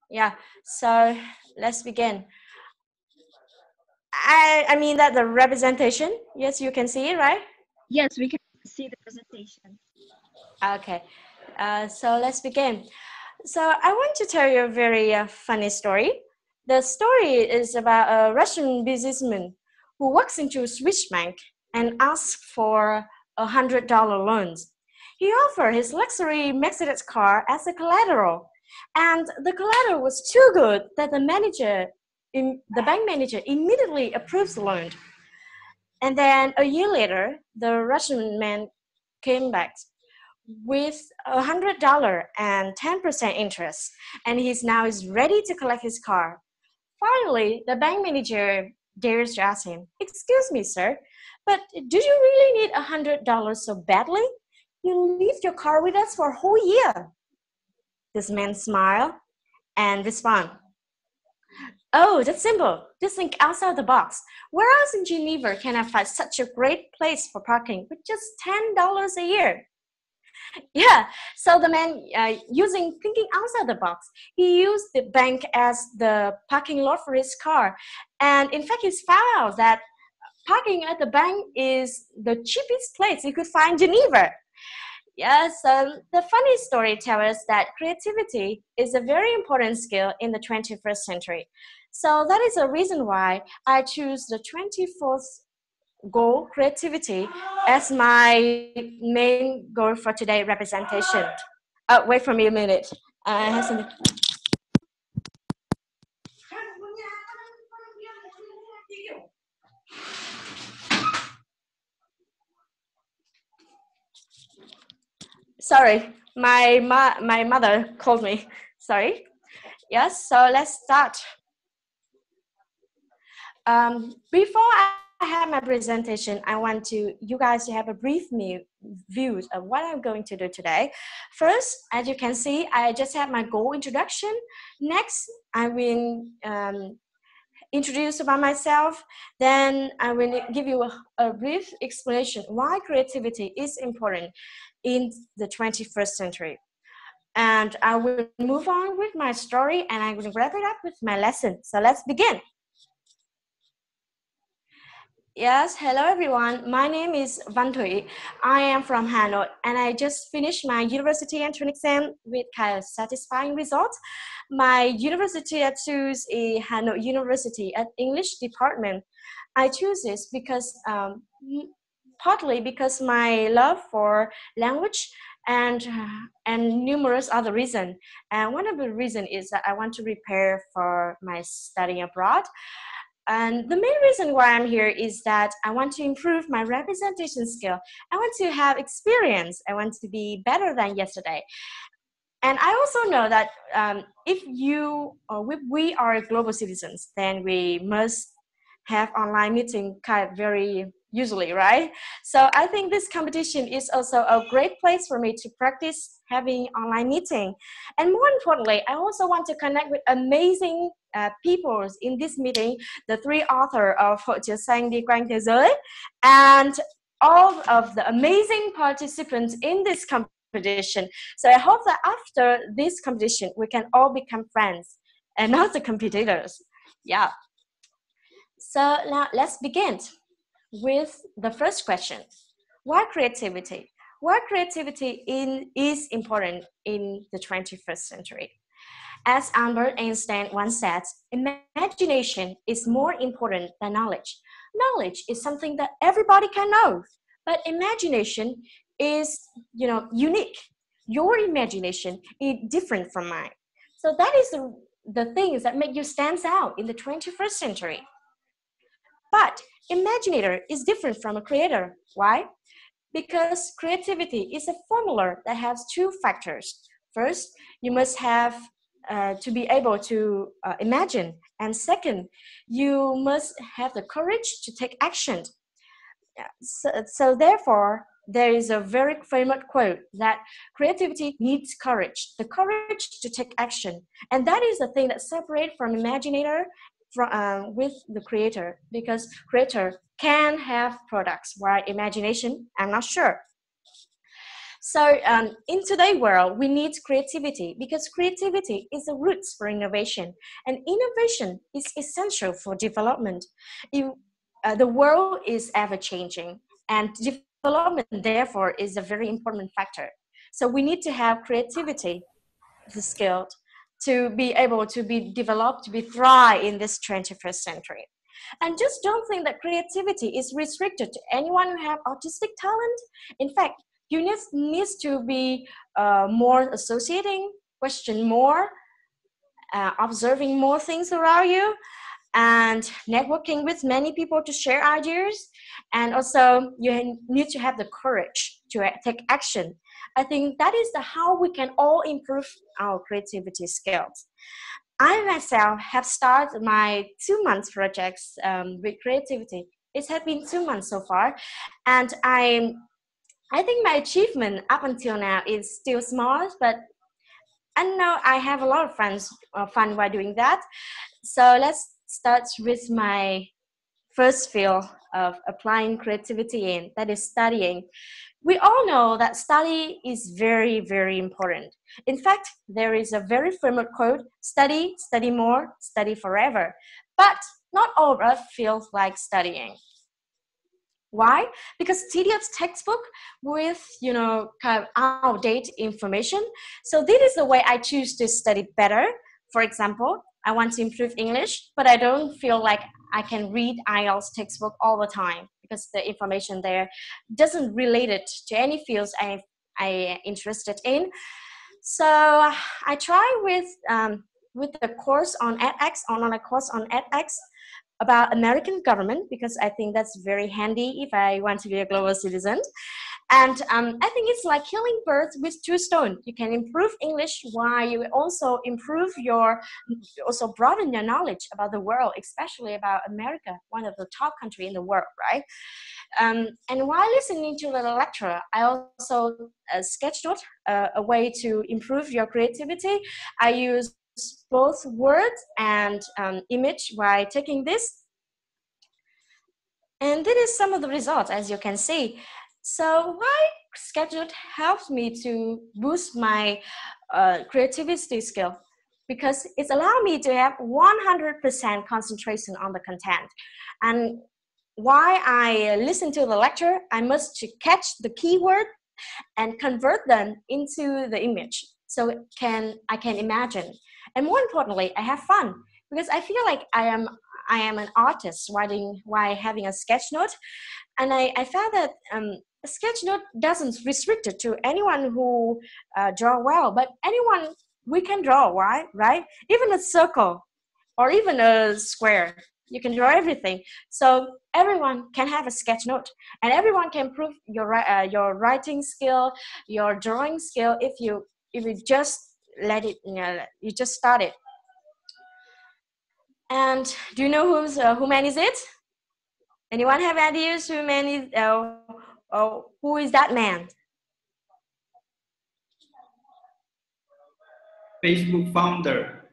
Yeah, so let's begin. I mean that the representation, yes, you can see it, right? Yes, we can see the presentation. Okay, so let's begin. So I want to tell you a very funny story. The story is about a Russian businessman who walks into a Swiss bank and asks for $100 loans. He offered his luxury Mercedes car as a collateral, and the collateral was too good that the bank manager, immediately approves the loan. And then a year later, the Russian man came back with $100 and 10% interest, and he's now is ready to collect his car. Finally, the bank manager dares to ask him, "Excuse me, sir, but do you really need $100 so badly? You leave your car with us for a whole year." This man smiled and respond, "Oh, that's simple. Just think outside the box. Where else in Geneva can I find such a great place for parking with just $10 a year?" Yeah, so the man using thinking outside the box, he used the bank as the parking lot for his car. And in fact, he's found out that parking at the bank is the cheapest place you could find in Geneva. Yes, the funny story tells us that creativity is a very important skill in the 21st century. So that is a reason why I choose the 24th goal, creativity, as my main goal for today representation. Wait for me a minute. I have something. Sorry, my mother called me. Sorry. Yes, so let's start. Before I have my presentation, I want you guys to have a brief view of what I'm going to do today. First, as you can see, I just have my goal introduction. Next, I will introduce about myself. Then I will give you a brief explanation why creativity is important in the 21st century. And I will move on with my story and I will wrap it up with my lesson. So let's begin. Yes, hello everyone. My name is Thuy. I am from Hanoi and I just finished my university entrance exam with kind of satisfying results. My university I choose is Hanoi University at English department. I choose this because partly because my love for language and numerous other reasons. And one of the reasons is that I want to prepare for my study abroad. And the main reason why I'm here is that I want to improve my representation skill. I want to have experience. I want to be better than yesterday. And I also know that if we are global citizens, then we must have online meeting kind of very usually, right? So I think this competition is also a great place for me to practice having online meeting. And more importantly, I also want to connect with amazing people in this meeting, the three authors of Hội Chữ Xanh Đi Quanh Thế Giới, and all of the amazing participants in this competition. So I hope that after this competition, we can all become friends and not the competitors. Yeah. So now let's begin with the first question. Why creativity? Why creativity is important in the 21st century? As Albert Einstein once said, imagination is more important than knowledge. Knowledge is something that everybody can know, but imagination is, unique. Your imagination is different from mine. So that is the things that make you stand out in the 21st century. But imaginator is different from a creator. Why? Because creativity is a formula that has two factors. First, you must have to be able to imagine. And second, you must have the courage to take action. So therefore, there is a very famous quote that creativity needs courage, the courage to take action. And that is the thing that separates from imaginator with the creator, because creator can have products, while imagination, I'm not sure. So in today's world, we need creativity because creativity is the roots for innovation, and innovation is essential for development. The world is ever changing, and development therefore is a very important factor. So we need to have creativity, the skill, to be able to be developed, to be thrive in this 21st century. And just don't think that creativity is restricted to anyone who have autistic talent. In fact, you needs to be more associating, question more, observing more things around you, and networking with many people to share ideas. And also, you need to have the courage to take action. I think that is how we can all improve our creativity skills. I myself have started my 2 months projects with creativity. It has been 2 months so far, and I think my achievement up until now is still small, but I know I have a lot of fun while doing that. So let's start with my first field of applying creativity in, that is studying. We all know that study is very, very important. In fact, there is a very famous quote, study, study more, study forever. But not all of us feel like studying. Why? Because tedious textbook with, kind of outdated information. So this is the way I choose to study better. For example, I want to improve English, but I don't feel like I can read IELTS textbook all the time because the information there doesn't relate it to any fields I interested in. So I try with the course on edX, online course on edX about American government because I think that's very handy if I want to be a global citizen. And I think it's like killing birds with two stones. You can improve English while you also broaden your knowledge about the world, especially about America, one of the top countries in the world, right? And while listening to the lecture, I also sketched out a way to improve your creativity. I use both words and image while taking this. And this is some of the results, as you can see. So why Sketchnote helps me to boost my creativity skill? Because it's allowed me to have 100% concentration on the content. And while I listen to the lecture, I must catch the keyword and convert them into the image so I can imagine. And more importantly, I have fun because I feel like I am an artist while having a sketch note. And I found that a sketch note doesn't restrict it to anyone who draw well, but anyone we can draw, right? Even a circle or even a square. You can draw everything. So everyone can have a sketch note, and everyone can improve your writing skill, your drawing skill if you just let it. You just start it. And do you know who man is it? Anyone have ideas who man is? Who is that man? Facebook founder.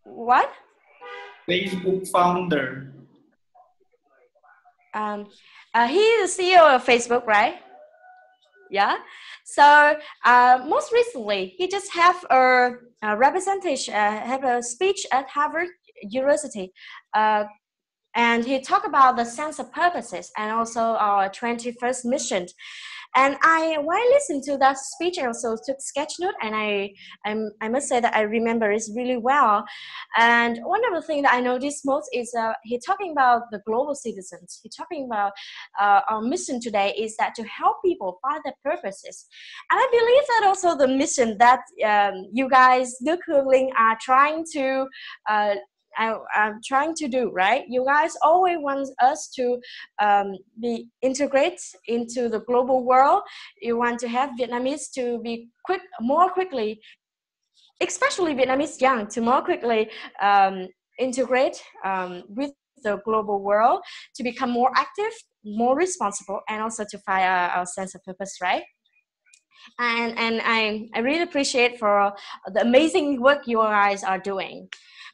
What? Facebook founder. He is the CEO of Facebook, right? Yeah. So most recently, he just have a representation, have a speech at Harvard University, and he talked about the sense of purposes and also our 21st mission. And while listening to that speech, I also took sketch note, and I must say that I remember it really well. And one of the things that I noticed most is he talking about the global citizens. He talking about our mission today is that to help people find their purposes. And I believe that also the mission that you guys, Đức Hương Linh, are trying to I'm trying to do, right? You guys always want us to be integrate into the global world. You want to have Vietnamese to be more quickly, especially Vietnamese young, to more quickly integrate with the global world, to become more active, more responsible, and also to find our sense of purpose, right? And I really appreciate for the amazing work you guys are doing.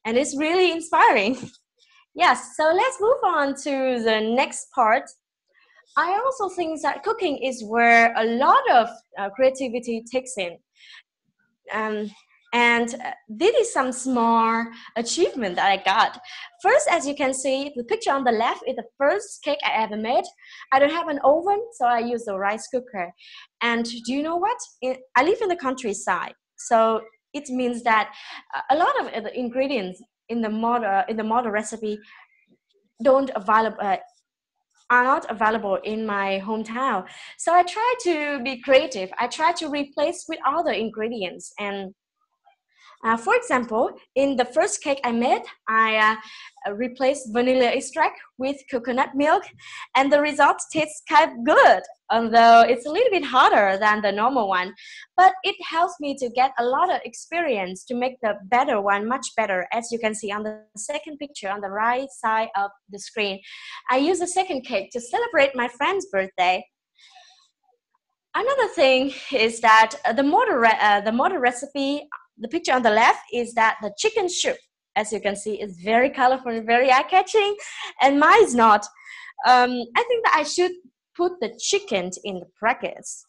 And it's really inspiring. Yes, so let's move on to the next part. I also think that cooking is where a lot of creativity takes in. Um, and this is some small achievement that I got. First, as you can see, the picture on the left is the first cake I ever made. I don't have an oven, so I use the rice cooker. And do you know what? I live in the countryside, so it means that a lot of the ingredients in the model recipe don't available are not available in my hometown. So I try to be creative. I try to replace with other ingredients. And for example, in the first cake I made, I replaced vanilla extract with coconut milk, and the result tastes kind of good, although it's a little bit harder than the normal one. But it helps me to get a lot of experience to make the better one much better, as you can see on the second picture on the right side of the screen. I use the second cake to celebrate my friend's birthday. Another thing is that the model recipe, the picture on the left is that the chicken soup, as you can see, is very colorful and very eye-catching, and mine is not. I think that I should put the chicken in the brackets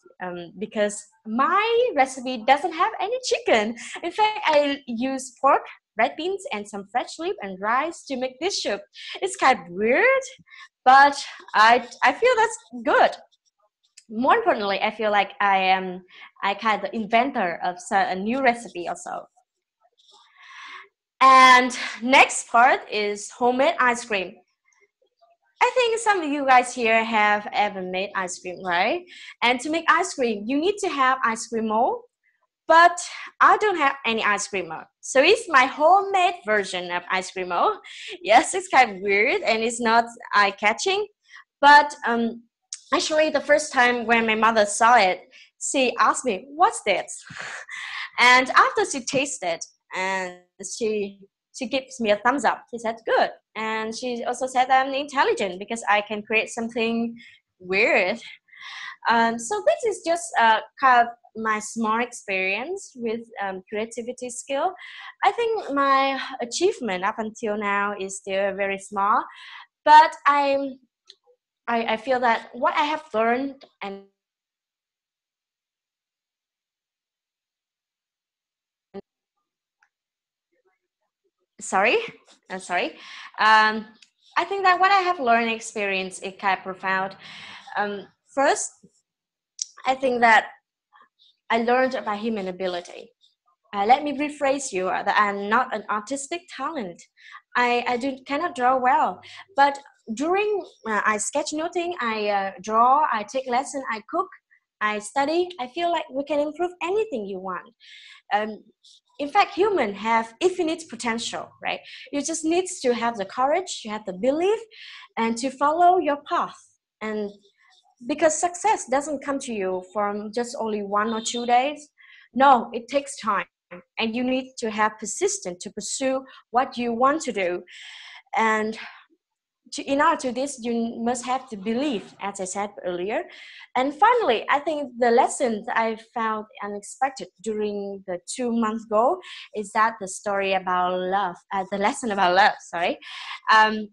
because my recipe doesn't have any chicken. In fact, I use pork, red beans, and some fresh leaf and rice to make this soup. It's kind of weird, but I feel that's good. More importantly, I feel like I kind of the inventor of a new recipe also. And next part is homemade ice cream. I think some of you guys here have ever made ice cream, right? And to make ice cream, you need to have ice cream mold, but I don't have any ice cream mold. So it's my homemade version of ice cream mold. Yes, it's kind of weird and it's not eye-catching, but actually, the first time when my mother saw it, she asked me, "What's this?" And after she tasted, and she gives me a thumbs up. She said, "Good." And she also said I'm intelligent because I can create something weird. So this is just kind of my small experience with creativity skill. I think my achievement up until now is still very small, but I feel that what I have learned and sorry, I'm sorry. Um, I think that what I have learned and experienced is kind of profound. First, I think that I learned about human ability. Let me rephrase you that I'm not an artistic talent. Cannot draw well, but during I sketch noting, I draw, I take lesson, I cook, I study. I feel like we can improve anything you want. Um, in fact, humans have infinite potential, right? You just need to have the courage, you have the belief, and to follow your path. And because success doesn't come to you from just only 1 or 2 days. No, it takes time, and you need to have persistence to pursue what you want to do. And in order to this, you must have the belief, as I said earlier. And finally, I think the lessons I found unexpected during the 2 month goal is that the story about love, the lesson about love, sorry. Um,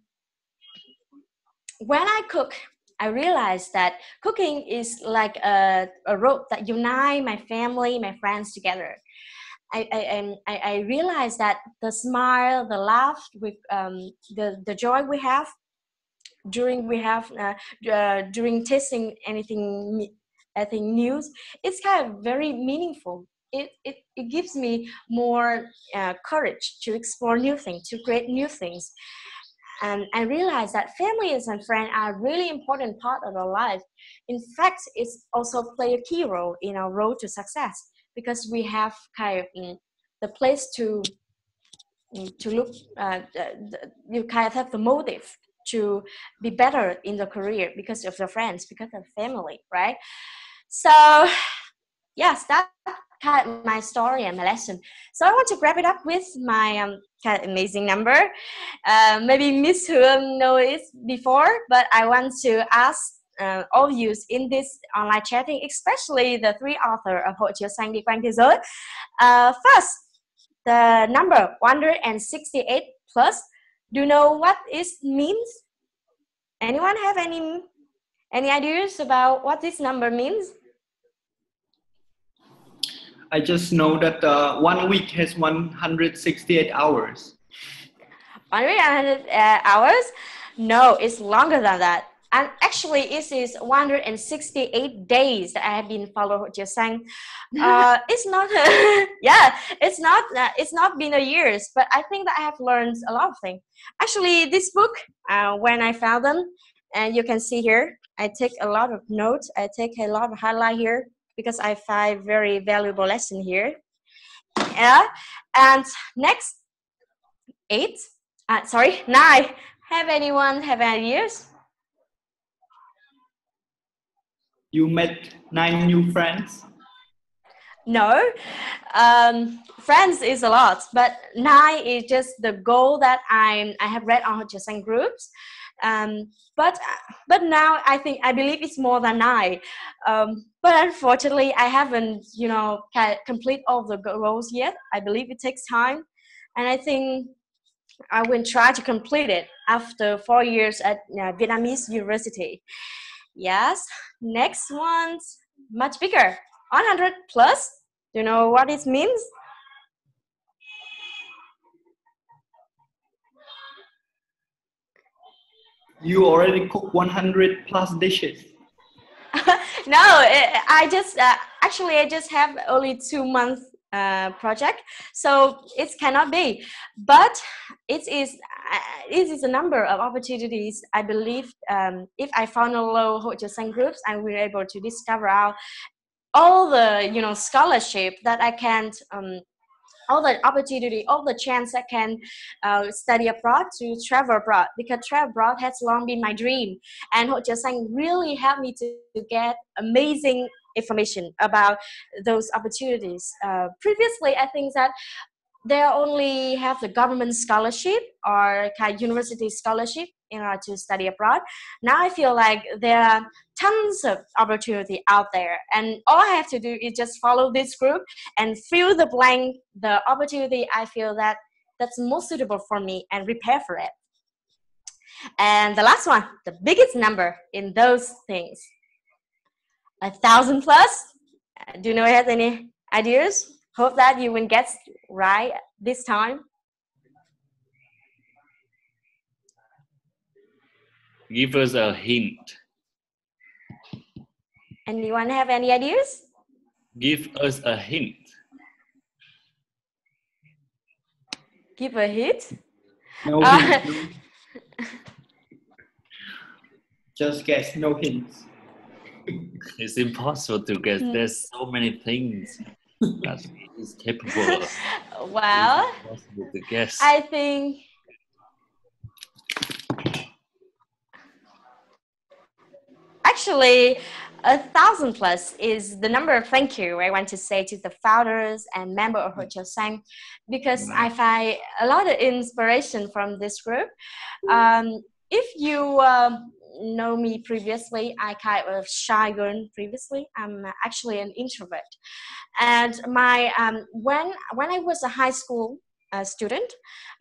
when I cook, I realized that cooking is like a rope that unite my family, my friends together. I realized that the smile, the laugh, with the joy we have during tasting anything new, it's kind of very meaningful. It gives me more courage to explore new things, to create new things. And I realized that families and friends are a really important part of our life. In fact, it's also play a key role in our road to success because we have kind of the place to look. You kind of have the motive to be better in the career because of the friends, because of family, right? So yes, that's kind of my story and my lesson. So I want to wrap it up with my kind of amazing number. Maybe Miss Hương know it before, but I want to ask all of you in this online chatting, especially the three authors of Hội Chiếu Xanh Đi Quanh Thế Giới. First, the number 168 plus. Do you know what it means? Anyone have Any ideas about what this number means? I just know that 1 week has 168 hours. 100 hours? No, it's longer than that. And actually, it is 168 days that I have been following what you're saying. It's not, yeah, it's not been a years, but I think that I have learned a lot of things. Actually, this book, when I found them, and you can see here, I take a lot of notes. I take a lot of highlight here because I find very valuable lesson here. Yeah, and next, 8. Sorry, 9. Have anyone have any ideas? You met 9 new friends. No, friends is a lot, but 9 is just the goal that I have read on HCX groups. But now I believe it's more than 9. But unfortunately, I haven't complete all the goals yet. I believe it takes time, and I think I will try to complete it after 4 years at Vietnamese University. Yes, next one's much bigger. 100 plus. Do you know what it means? You already cooked 100 plus dishes. No, I just actually I just have only 2 month project, so it cannot be. But it is a number of opportunities. I believe if I follow HCX groups, I will be able to discover out all the scholarship that I can. All the opportunity, all the chance I can study abroad, to travel abroad, because travel abroad has long been my dream, and HCX really helped me to get amazing information about those opportunities. Previously, I think that they only have the government scholarship or kind of university scholarship in order to study abroad. Now I feel like there are tons of opportunity out there, and all I have to do is just follow this group and fill the blank, the opportunity I feel that that's most suitable for me, and prepare for it. And the last one, the biggest number in those things, 1,000 plus. Do you know have any ideas? Hope that you will get right this time. Give us a hint. Anyone have any ideas? Give us a hint. Give a hint. No hints. Just guess, no hints. It's impossible to guess. There's so many things that is capable of. Well, It's impossible to guess. I think actually 1,000 plus is the number of thank you I want to say to the founders and member of HCX, because I find a lot of inspiration from this group. If you know me previously, I kind of shy girl previously. I'm actually an introvert, and my when I was a high school student,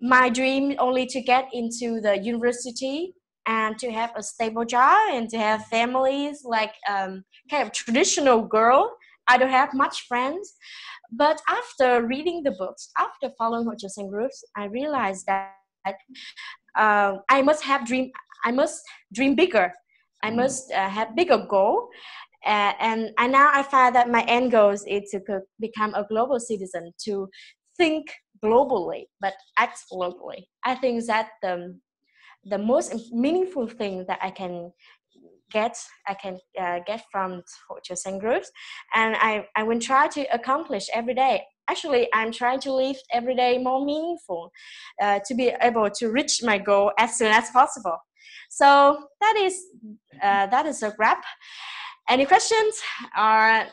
my dream only to get into the university and to have a stable job and to have families, like kind of traditional girl. I don't have much friends, but after reading the books, after following HCX groups, I realized that I must have dream. I must dream bigger. I must have bigger goal. And now I find that my end goal is to become a global citizen, to think globally but act locally. I think that the most meaningful thing that I can get from HCX groups, and I will try to accomplish every day. Actually, I'm trying to live every day more meaningful, to be able to reach my goal as soon as possible. So that is a wrap. Any questions or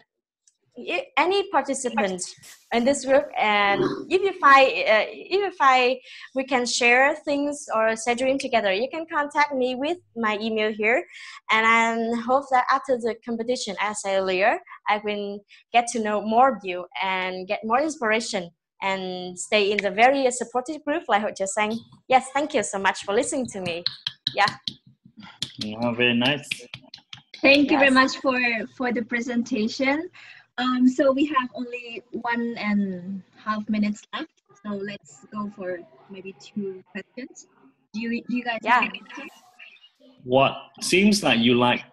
any participants in this group? And if you find we can share things or set dream together, you can contact me with my email here, and I hope that after the competition, as I said earlier, I will get to know more of you and get more inspiration and stay in the very supportive group like HCX. Yes, thank you so much for listening to me. Yeah. Yeah, very nice. Thank you very Yes. much for the presentation. So we have only 1.5 minutes left. So let's go for maybe 2 questions. Do you guys have Yeah. any answers? What seems like you like